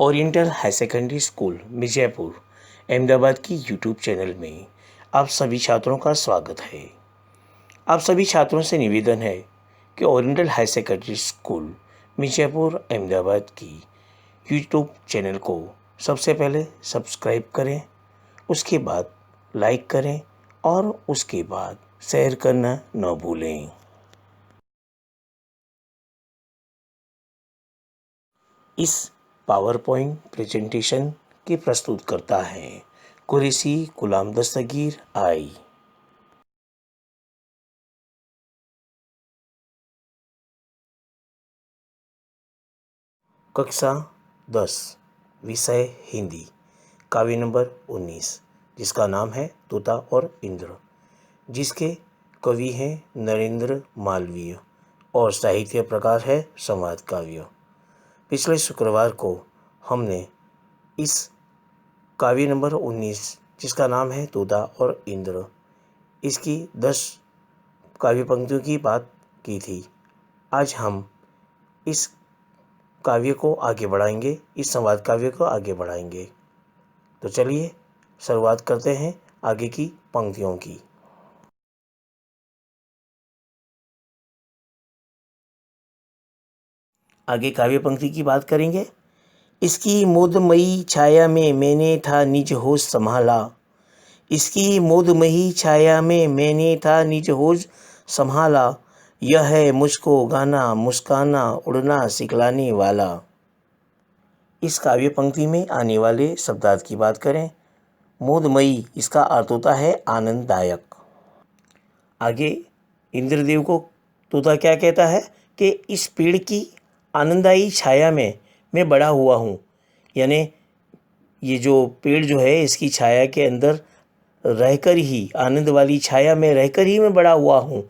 Oriental high secondary school Mirzapur Ahmedabad की YouTube channel में आप सभी छात्रों का स्वागत है। आप सभी छात्रों से निवेदन है कि oriental high secondary school Mirzapur Ahmedabad की यूट्यूब चैनल को सबसे पहले सब्सक्राइब करें, उसके बाद लाइक करें और उसके बाद शेयर करना न भूलें। इस पावर पॉइंट प्रेजेंटेशन के प्रस्तुत करता है कुरैशी गुलाम दस्तगीर आई। कक्षा 10 विषय हिंदी, काव्य नंबर 19, जिसका नाम है तोता और इंद्र, जिसके कवि हैं नरेंद्र मालवीय और साहित्य प्रकार है संवाद काव्य। पिछले शुक्रवार को हमने इस काव्य नंबर 19, जिसका नाम है तोता और इंद्र, इसकी 10 काव्य पंक्तियों की बात की थी। आज हम इस काव्य को आगे बढ़ाएंगे, इस संवाद काव्य को आगे बढ़ाएंगे। तो चलिए शुरुआत करते हैं आगे की पंक्तियों की। आगे काव्य पंक्ति की बात करेंगे। इसकी मोदमयी छाया में मैंने था निज होश संभाला, इसकी मोदमयी छाया में मैंने था निज होश संभाला, यह है मुझको गाना मुस्काना उड़ना सिखलाने वाला। इस काव्य पंक्ति में आने वाले शब्दार्थ की बात करें। मोदमयी, इसका अर्थ होता है आनंददायक। आगे इंद्रदेव को तोता क्या कहता है कि इस पेड़ की आनंददायी छाया में मैं बड़ा हुआ हूँ, यानी ये जो पेड़ जो है इसकी छाया के अंदर रहकर ही, आनंद वाली छाया में रहकर ही मैं बड़ा हुआ हूँ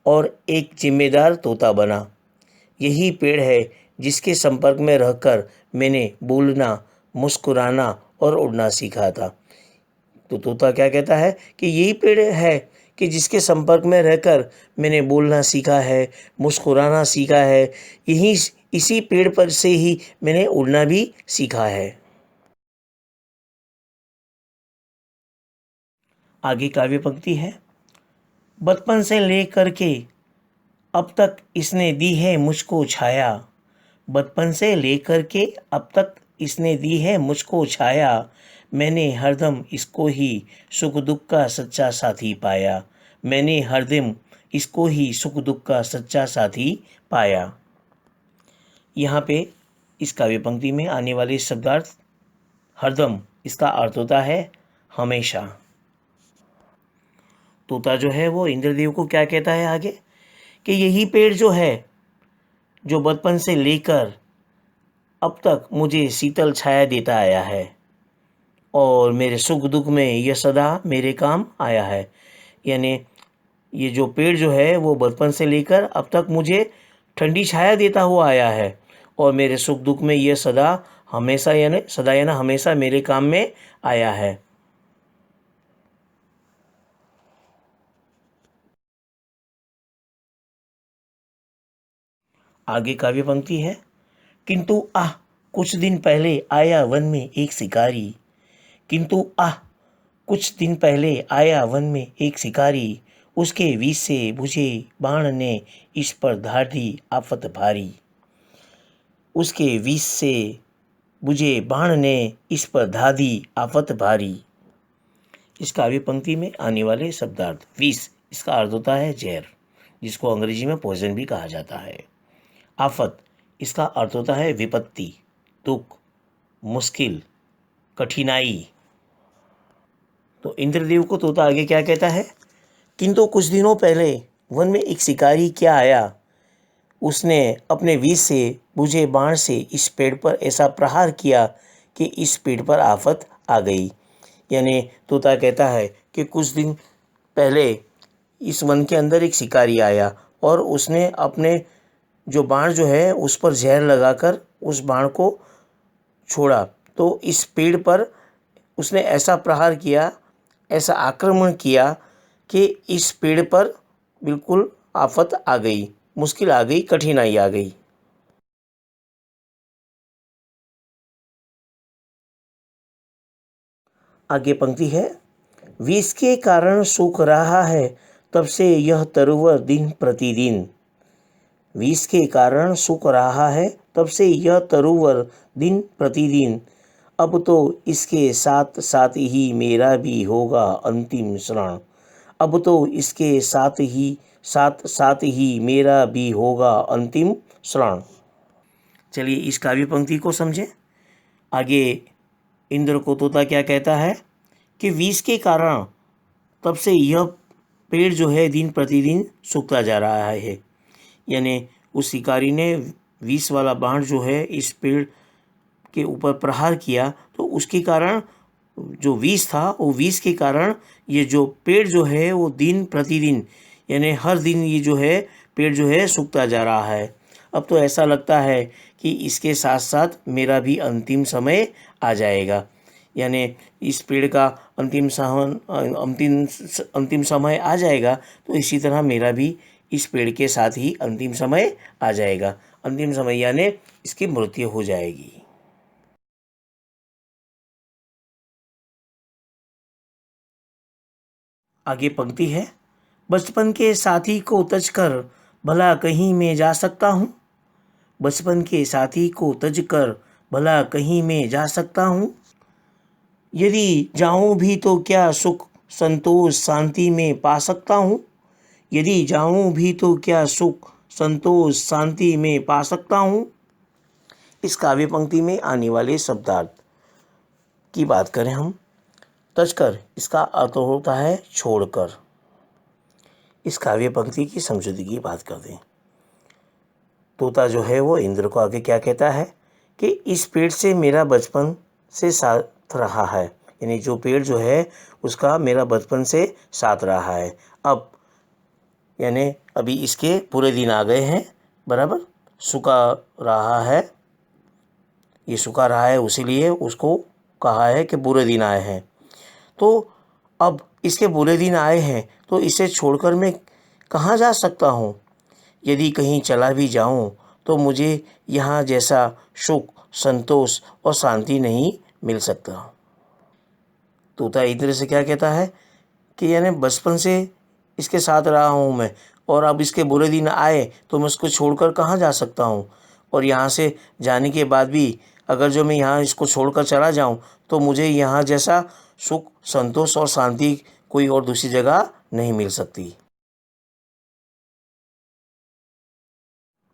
और एक जिम्मेदार तोता बना। यही पेड़ है जिसके संपर्क में रहकर मैंने बोलना, मुस्कुराना और उड़ना सीखा था। तो तोता क्या कहता है कि यही पेड़ है कि जिसके संपर्क में रहकर मैंने बोलना सीखा है, मुस्कुराना सीखा है, यही इसी पेड़ पर से ही मैंने उड़ना भी सीखा है। आगे काव्य पंक्ति है। बचपन से लेकर के अब तक इसने दी है मुझको छाया, बचपन से लेकर के अब तक इसने दी है मुझको छाया, मैंने हरदम इसको ही सुख दुख का सच्चा साथी पाया, मैंने हरदम इसको ही सुख दुख का सच्चा साथी पाया। यहाँ पे इस काव्य पंक्ति में आने वाले शब्दार्थ हरदम, इसका अर्थ होता है हमेशा। तोता जो है वो इंद्रदेव को क्या कहता है आगे कि यही पेड़ जो है जो बचपन से लेकर अब तक मुझे शीतल छाया देता आया है और मेरे सुख दुख में यह सदा मेरे काम आया है। यानी ये जो पेड़ जो है वो बचपन से लेकर अब तक मुझे ठंडी छाया देता हुआ आया है और मेरे सुख दुख में यह सदा हमेशा यानी हमेशा मेरे काम में आया है। आगे काव्य पंक्ति है। किंतु आह कुछ दिन पहले आया वन में एक शिकारी, किंतु आह कुछ दिन पहले आया वन में एक शिकारी, उसके विष से बुझे बाण ने इस पर धार दी आफत भारी, उसके विष से बुझे बाण ने इस पर धार दी आफत भारी। इस काव्य पंक्ति में आने वाले शब्दार्थ। विष, इसका अर्थ होता है जहर, जिसको अंग्रेजी में पॉइजन भी कहा जाता है। आफत, इसका अर्थ होता है विपत्ति, दुख, मुश्किल, कठिनाई। तो इंद्रदेव को तोता आगे क्या कहता है। किंतु कुछ दिनों पहले वन में एक शिकारी क्या आया, उसने अपने विष से बुझे बाण से इस पेड़ पर ऐसा प्रहार किया कि इस पेड़ पर आफत आ गई। यानी तोता कहता है कि कुछ दिन पहले इस वन के अंदर एक शिकारी आया और उसने अपने जो बाण जो है उस पर जहर लगाकर उस बाण को छोड़ा, तो इस पेड़ पर उसने ऐसा प्रहार किया, ऐसा आक्रमण किया कि इस पेड़ पर बिल्कुल आफत आ गई, मुश्किल आ गई, कठिनाई आ गई। आगे पंक्ति है, विष के कारण सूख रहा है तब से यह तरुवर दिन प्रतिदिन। विष के कारण सूख रहा है तब से यह तरुवर दिन प्रतिदिन। अब तो इसके साथ साथ ही मेरा भी होगा अंतिम क्षण। अब तो इसके साथ साथ ही मेरा भी होगा अंतिम क्षण। चलिए इस काव्य पंक्ति को समझें। आगे इंद्र को तोता क्या कहता है कि विष के कारण तब से यह पेड़ जो है दिन प्रतिदिन सूखता जा रहा है। यानी उस शिकारी ने विष वाला बाण जो है इस पेड़ के ऊपर प्रहार किया, तो उसके कारण जो विष था वो विष के कारण ये जो पेड़ जो है वो दिन प्रतिदिन यानी हर दिन ये जो है पेड़ जो है सूखता जा रहा है। अब तो ऐसा लगता है कि इसके साथ साथ मेरा भी अंतिम समय आ जाएगा। यानी इस पेड़ का अंतिम समय आ जाएगा, तो इसी तरह मेरा भी इस पेड़ के साथ ही अंतिम समय आ जाएगा। अंतिम समय यानी इसकी मृत्यु हो जाएगी। आगे पंक्ति है, बचपन के साथी को तजकर भला कहीं मैं जा सकता हूँ। बचपन के साथी को तजकर भला कहीं मैं जा सकता हूँ। यदि जाऊँ भी तो क्या सुख संतोष शांति में पा सकता हूँ। यदि जाऊँ भी तो क्या सुख संतोष शांति में पा सकता हूँ। इस काव्य पंक्ति में आने वाले शब्दार्थ की बात करें हम। तजकर, इसका अर्थ होता है छोड़कर। इस काव्य पंक्ति की समझौती की बात कर दें। तोता जो है वो इंद्र को आगे क्या कहता है कि इस पेड़ से मेरा बचपन से साथ रहा है। यानी जो पेड़ जो है उसका मेरा बचपन से साथ रहा है। अब यानी अभी इसके पूरे दिन आ गए हैं, बराबर सूखा रहा है, ये सूखा रहा है, उसीलिए उसको कहा है कि बुरे दिन आए हैं। तो अब इसके बुरे दिन आए हैं तो इसे छोड़कर मैं कहाँ जा सकता हूँ। यदि कहीं चला भी जाऊँ तो मुझे यहाँ जैसा सुख संतोष और शांति नहीं मिल सकता। तोता इंद्र से क्या कहता है कि यानी बचपन से इसके साथ रहा हूँ मैं, और अब इसके बुरे दिन आए तो मैं उसको छोड़कर कहाँ जा सकता हूँ। और यहाँ से जाने के बाद भी अगर जो मैं यहाँ इसको छोड़कर चला जाऊँ तो मुझे यहाँ जैसा सुख संतोष और शांति कोई और दूसरी जगह नहीं मिल सकती।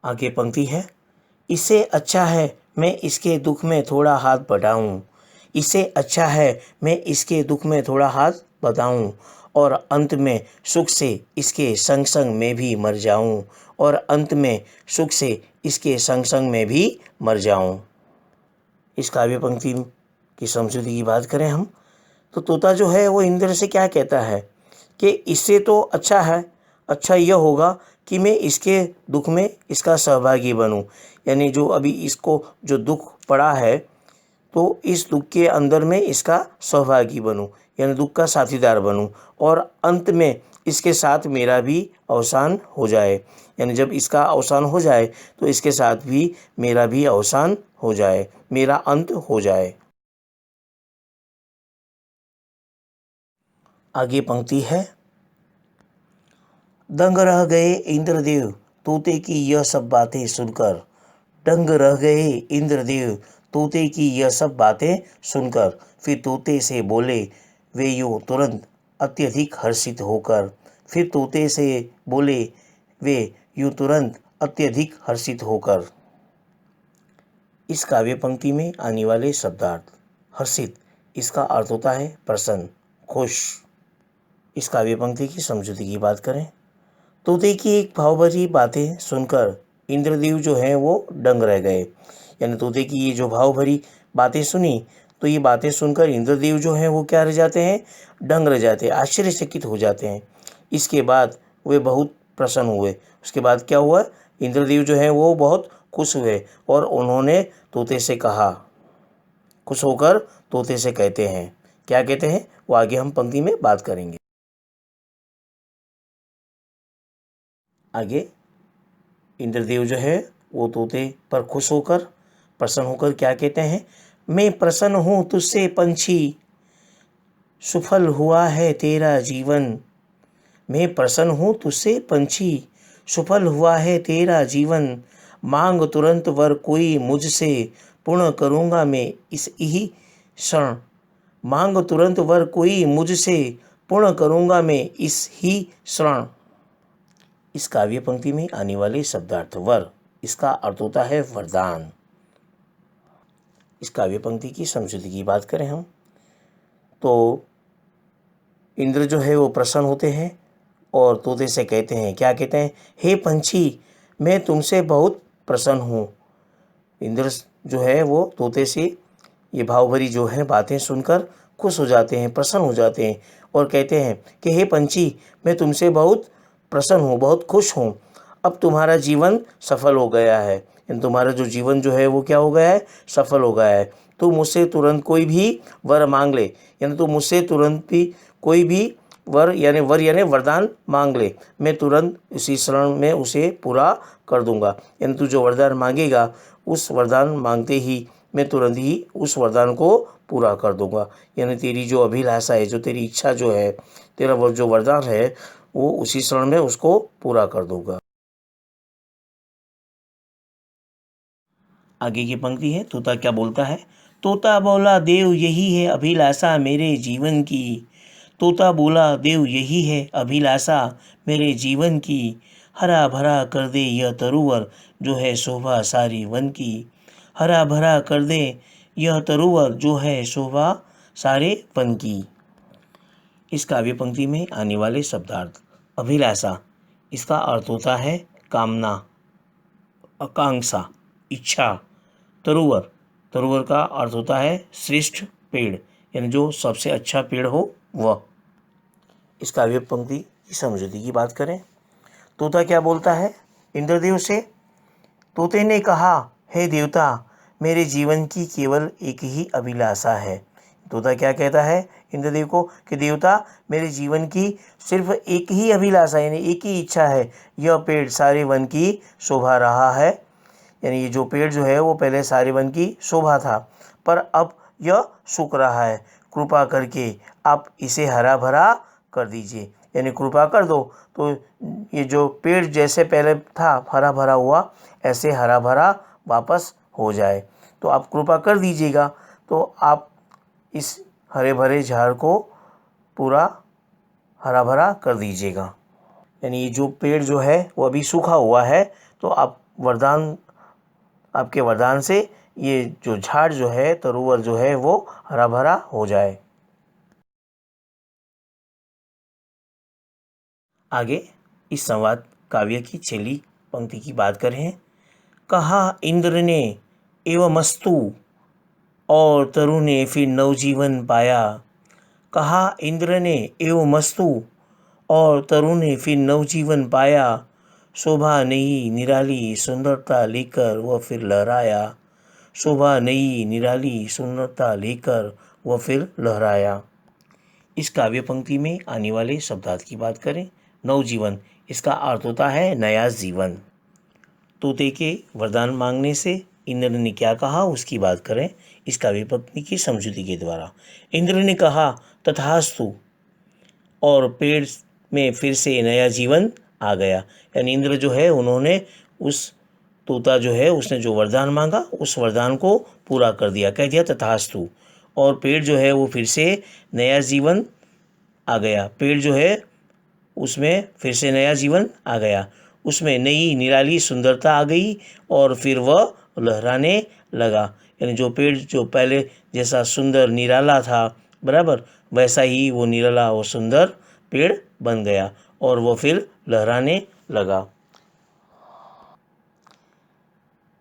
आगे पंक्ति है, इससे अच्छा है मैं इसके दुख में थोड़ा हाथ बटाऊं। इससे अच्छा है मैं इसके दुख में थोड़ा हाथ बटाऊं और अंत में सुख से इसके संग संग में भी मर जाऊं। और अंत में सुख से इसके संग संग में भी मर जाऊं। इस काव्य पंक्ति की समझौती की बात करें हम तो तोता जो है वो इंद्र से क्या कहता है कि इससे तो अच्छा है, अच्छा यह होगा कि मैं इसके दुख में इसका सहभागी बनूं। यानी जो अभी इसको जो दुख पड़ा है तो इस दुख के अंदर में इसका सहभागी बनूं, यानी दुख का साथीदार बनूं, और अंत में इसके साथ मेरा भी अवसान हो जाए। यानी जब इसका अवसान हो जाए तो इसके साथ भी मेरा भी अवसान हो जाए, मेरा अंत हो जाए। आगे पंक्ति है, दंग रह गए इंद्रदेव तोते की यह सब बातें सुनकर। दंग रह गए इंद्रदेव तोते की यह सब बातें सुनकर। फिर तोते से बोले वे यूं तुरंत अत्यधिक हर्षित होकर। फिर तोते से बोले वे यूं तुरंत अत्यधिक हर्षित होकर। इस काव्य पंक्ति में आने वाले शब्दार्थ। हर्षित, इसका अर्थ होता है प्रसन्न, खुश। इस काव्य पंक्ति की समझौती की बात करें। तोते की एक भावभरी बातें सुनकर इंद्रदेव जो हैं वो दंग रह गए। यानी तोते की ये जो भावभरी बातें सुनी तो ये बातें सुनकर इंद्रदेव जो हैं वो क्या रह जाते हैं, दंग रह जाते हैं, आश्चर्यचकित हो जाते हैं। इसके बाद वे बहुत प्रसन्न हुए। उसके बाद क्या हुआ, इंद्रदेव जो हैं वो बहुत खुश हुए और उन्होंने तोते से कहा, खुश होकर तोते से कहते हैं, क्या कहते हैं वो आगे हम पंक्ति में बात करेंगे। आगे इंद्रदेव जो है वो तोते पर खुश होकर प्रसन्न होकर क्या कहते हैं, मैं प्रसन्न हूँ तुझसे पंछी, सफल हुआ है तेरा जीवन, मैं प्रसन्न हूँ तुझसे पंछी। सफल हुआ है तेरा जीवन, मांग तुरंत वर कोई मुझसे, पूर्ण करूँगा मैं इस ही क्षण। मांग तुरंत वर कोई मुझसे, पूर्ण करूँगा मैं इस ही क्षण। इस काव्य पंक्ति में आने वाले शब्दार्थ वर, इसका अर्थ होता है वरदान। इस काव्य पंक्ति की समझौते की बात करें हम तो इंद्र जो है वो प्रसन्न होते हैं और तोते से कहते हैं, क्या कहते हैं, हे पंछी मैं तुमसे बहुत प्रसन्न हूँ। इंद्र जो है वो तोते से ये भाव भरी जो है बातें सुनकर खुश हो जाते हैं, प्रसन्न हो जाते हैं और कहते हैं कि हे पंछी मैं तुमसे बहुत प्रसन्न हूँ, बहुत खुश हूँ। अब तुम्हारा जीवन सफल हो गया है, यानी तुम्हारा जो जीवन जो है वो क्या हो गया है, सफल हो गया है। तू मुझसे तुरंत कोई भी वर मांग ले, यानी तू मुझसे तुरंत भी कोई भी वर यानी वरदान मांग ले, मैं तुरंत इसी क्षण में उसे पूरा कर दूंगा। यानी तू जो वरदान मांगेगा उस वरदान मांगते ही मैं तुरंत ही उस वरदान को पूरा कर दूंगा। यानी तेरी जो अभिलाषा है, जो तेरी इच्छा जो है, तेरा वो जो वरदान है वो उसी क्षण में उसको पूरा कर दूंगा। आगे की पंक्ति है, तोता क्या बोलता है। तोता बोला देव यही है अभिलाषा मेरे जीवन की। तोता बोला देव यही है अभिलाषा मेरे जीवन की। हरा भरा कर दे यह तरुवर जो है शोभा सारी वन की। हरा भरा कर दे यह तरुवर जो है शोभा सारे वन की। इस काव्य पंक्ति में आने वाले शब्दार्थ अभिलाषा, इसका अर्थ होता है कामना, आकांक्षा, इच्छा। तरुवर, तरुवर का अर्थ होता है श्रेष्ठ पेड़, यानी जो सबसे अच्छा पेड़ हो वह। इस काव्य पंक्ति की समझौते की बात करें, तोता क्या बोलता है इंद्रदेव से। तोते ने कहा, हे देवता मेरे जीवन की केवल एक ही अभिलाषा है। तोता क्या कहता है इंद्रदेव को कि देवता मेरे जीवन की सिर्फ एक ही अभिलाषा यानी एक ही इच्छा है, यह पेड़ सारे वन की शोभा रहा है। यानी ये जो पेड़ जो है वो पहले सारे वन की शोभा था, पर अब यह सूख रहा है। कृपा करके आप इसे हरा भरा कर दीजिए, यानी कृपा कर दो तो ये जो पेड़ जैसे पहले था हरा भरा हुआ, ऐसे हरा भरा वापस हो जाए। तो आप कृपा कर दीजिएगा, तो आप इस हरे भरे झाड़ को पूरा हरा भरा कर दीजिएगा। यानी ये जो पेड़ जो है वो अभी सूखा हुआ है, तो आप वरदान, आपके वरदान से ये जो झाड़ जो है, तरुवर जो है वो हरा भरा हो जाए। आगे इस संवाद काव्य की छेली पंक्ति की बात करें, कहा इंद्र ने एवमस्तु और तरु ने फिर नवजीवन पाया। कहा इंद्र ने एवमस्तु और तरु ने फिर नवजीवन पाया। शोभा नई निराली सुंदरता लेकर वह फिर लहराया। शोभा नई निराली सुंदरता लेकर वह फिर लहराया। इस काव्य पंक्ति में आने वाले शब्दार्थ की बात करें, नवजीवन, इसका अर्थ होता है नया जीवन। तोते के वरदान मांगने से इंद्र ने क्या कहा उसकी बात करें इस काव्य पंक्ति की समझौते के द्वारा। इंद्र ने कहा तथास्तु और पेड़ में फिर से नया जीवन आ गया। यानी इंद्र जो है उन्होंने उस तोता जो है उसने जो वरदान मांगा उस वरदान को पूरा कर दिया, कह दिया तथास्तु, और पेड़ जो है वो फिर से नया जीवन आ गया। पेड़ जो है उसमें फिर से नया जीवन आ गया, उसमें नई निराली सुंदरता आ गई और फिर वह लहराने लगा। यानी जो पेड़ जो पहले जैसा सुंदर निराला था, बराबर वैसा ही वो निराला और सुंदर पेड़ बन गया और वो फिर लहराने लगा।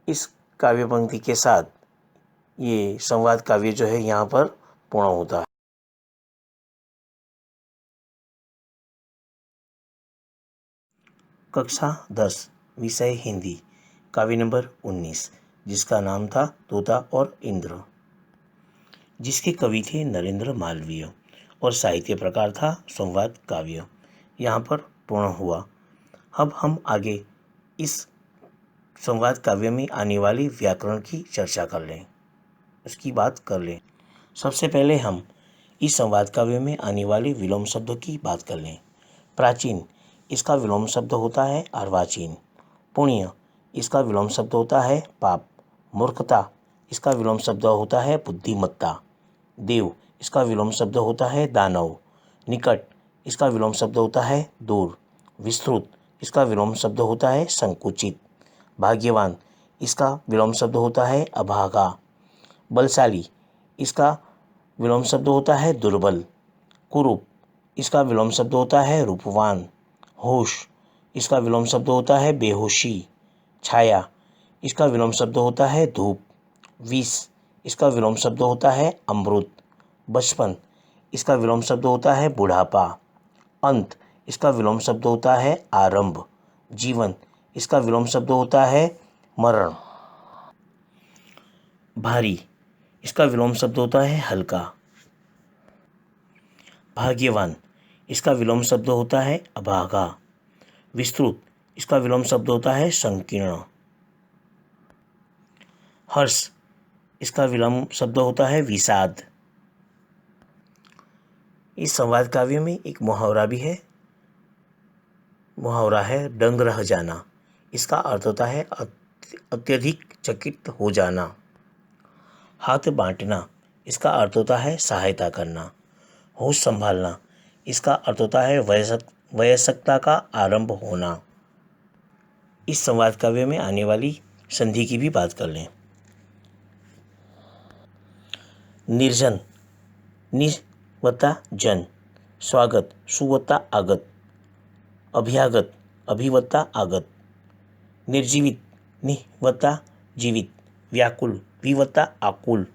इस काव्य पंक्ति के साथ ये संवाद काव्य जो है यहाँ पर पूर्ण होता है। कक्षा 10 विषय हिंदी, काव्य नंबर 19, जिसका नाम था तोता और इंद्र, जिसके कवि थे नरेंद्र मालवीय और साहित्य प्रकार था संवाद काव्य, यहाँ पर पूर्ण हुआ। अब हम आगे इस संवाद काव्य में आने वाली व्याकरण की चर्चा कर लें, उसकी बात कर लें। सबसे पहले हम इस संवाद काव्य में आने वाले विलोम शब्दों की बात कर लें। प्राचीन, इसका विलोम शब्द होता है अर्वाचीन। पुण्य, इसका विलोम शब्द होता है पाप। मूर्खता, इसका विलोम शब्द होता है बुद्धिमत्ता। देव, इसका विलोम शब्द होता है दानव। निकट, इसका विलोम शब्द होता है दूर। विस्तृत, इसका विलोम शब्द होता है संकुचित। भाग्यवान, इसका विलोम शब्द होता है अभागा। बलशाली, इसका विलोम शब्द होता है दुर्बल। कुरूप, इसका विलोम शब्द होता है रूपवान। होश, इसका विलोम शब्द होता है बेहोशी। छाया, इसका विलोम शब्द होता है धूप। विष, इसका विलोम शब्द होता है अमृत। बचपन, इसका विलोम शब्द होता है बुढ़ापा। अंत, इसका विलोम शब्द होता है आरंभ। जीवन, इसका विलोम शब्द होता है मरण। भारी, इसका विलोम शब्द होता है हल्का। भाग्यवान, इसका विलोम शब्द होता है अभागा। विस्तृत, इसका विलोम शब्द होता है संकीर्ण। हर्ष, इसका विलोम शब्द होता है विषाद। इस संवाद काव्य में एक मुहावरा भी है। मुहावरा है दंग रह जाना। इसका अर्थ होता है अत्यधिक चकित हो जाना। हाथ बांटना, इसका अर्थ होता है सहायता करना। होश संभालना, इसका अर्थ होता है वयस्कता का आरंभ होना। इस संवाद काव्य में आने वाली संधि की भी बात कर लें। निर्जन, नि वत्ता जन। स्वागत, सु वत्ता आगत। अभ्यागत, अभि वत्ता आगत। निर्जीवित, नि वत्ता जीवित। व्याकुल, वि वत्ता आकुल।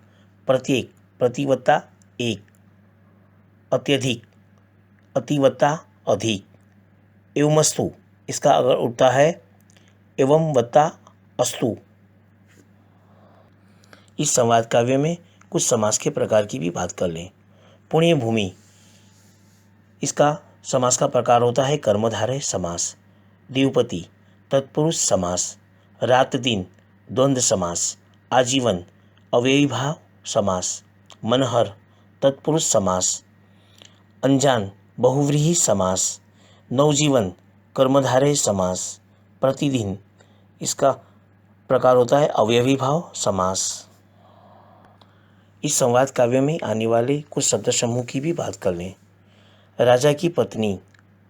प्रत्येक, प्रति वत्ता एक। अत्यधिक, अति वत्ता अधिक। एवमस्तु, इसका अगर उठता है एवं वत्ता अस्तु। इस संवाद काव्य में कुछ समास के प्रकार की भी बात कर लें। पुण्य भूमि, इसका समास का प्रकार होता है कर्मधारय समास। देवपति, तत्पुरुष समास। रात दिन, द्वंद्व समास। आजीवन, अव्ययीभाव समास। मनहर, तत्पुरुष समास। अनजान, बहुव्रीहि समास। नवजीवन, कर्मधारय समास। प्रतिदिन, इसका प्रकार होता है अवयवी भाव समास। इस संवाद काव्य में आने वाले कुछ शब्द समूह की भी बात कर लें। राजा की पत्नी,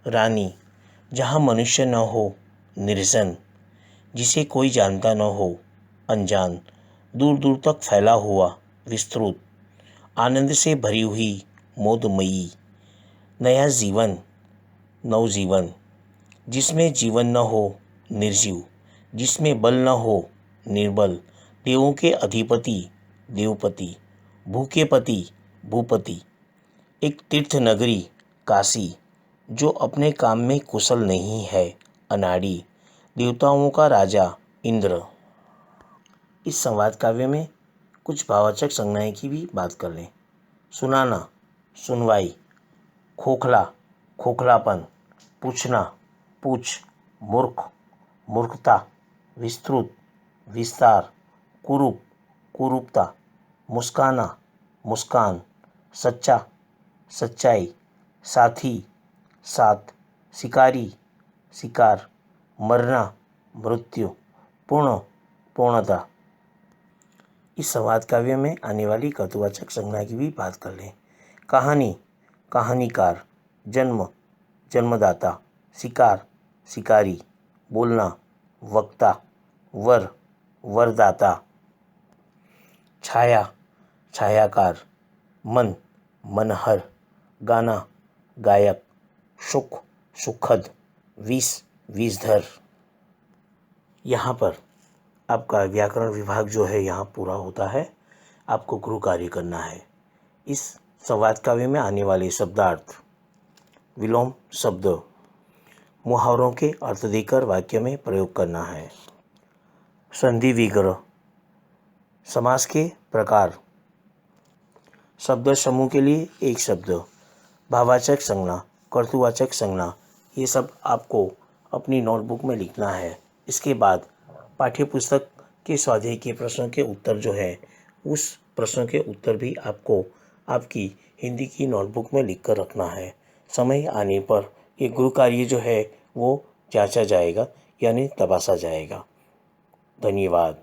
रानी। जहाँ मनुष्य न हो, निर्जन। जिसे कोई जानता न हो, अनजान। दूर दूर तक फैला हुआ, विस्तृत। आनंद से भरी हुई, मोदमयी। नया जीवन, नवजीवन। जिसमें जीवन न हो, निर्जीव। जिसमें बल न हो, निर्बल। देवों के अधिपति, देवपति। भूखे पति, भूपति। एक तीर्थ नगरी, काशी। जो अपने काम में कुशल नहीं है, अनाड़ी। देवताओं का राजा, इंद्र। इस संवाद काव्य में कुछ भाववाचक संज्ञाएं की भी बात कर लें। सुनाना, सुनवाई। खोखला, खोखलापन। पूछना, पूछ। मूर्ख, मूर्खता। विस्तृत, विस्तार। कुरूप, कुरूपता। मुस्काना, मुस्कान। सच्चा, सच्चाई। साथी, साथ। शिकारी, शिकार। मरना, मृत्यु। पूर्ण, पूर्णता। इस संवाद काव्य में आने वाली कर्तृवाचक संज्ञा की भी बात कर लें। कहानी, कहानीकार। जन्म, जन्मदाता। शिकार, शिकारी। बोलना, वक्ता। वर, वरदाता। छाया, छायाकार। मन, मनहर। गाना, गायक। सुख, सुखद। विष, विषधर। यहाँ पर आपका व्याकरण विभाग जो है यहाँ पूरा होता है। आपको गृह कार्य करना है। इस संवाद काव्य में आने वाले शब्दार्थ, विलोम शब्द, मुहावरों के अर्थ देकर वाक्य में प्रयोग करना है। संधि विग्रह, समास के प्रकार, शब्द समूह के लिए एक शब्द, भाववाचक संज्ञा, कर्तृवाचक संज्ञा, ये सब आपको अपनी नोटबुक में लिखना है। इसके बाद पाठ्यपुस्तक के स्वाध्याय के प्रश्नों के उत्तर जो है, उस प्रश्नों के उत्तर भी आपको आपकी हिंदी की नोटबुक में लिख कर रखना है। समय आने पर ये गृह कार्य जो है वो जांचा जाएगा यानी तबासा जाएगा। धन्यवाद।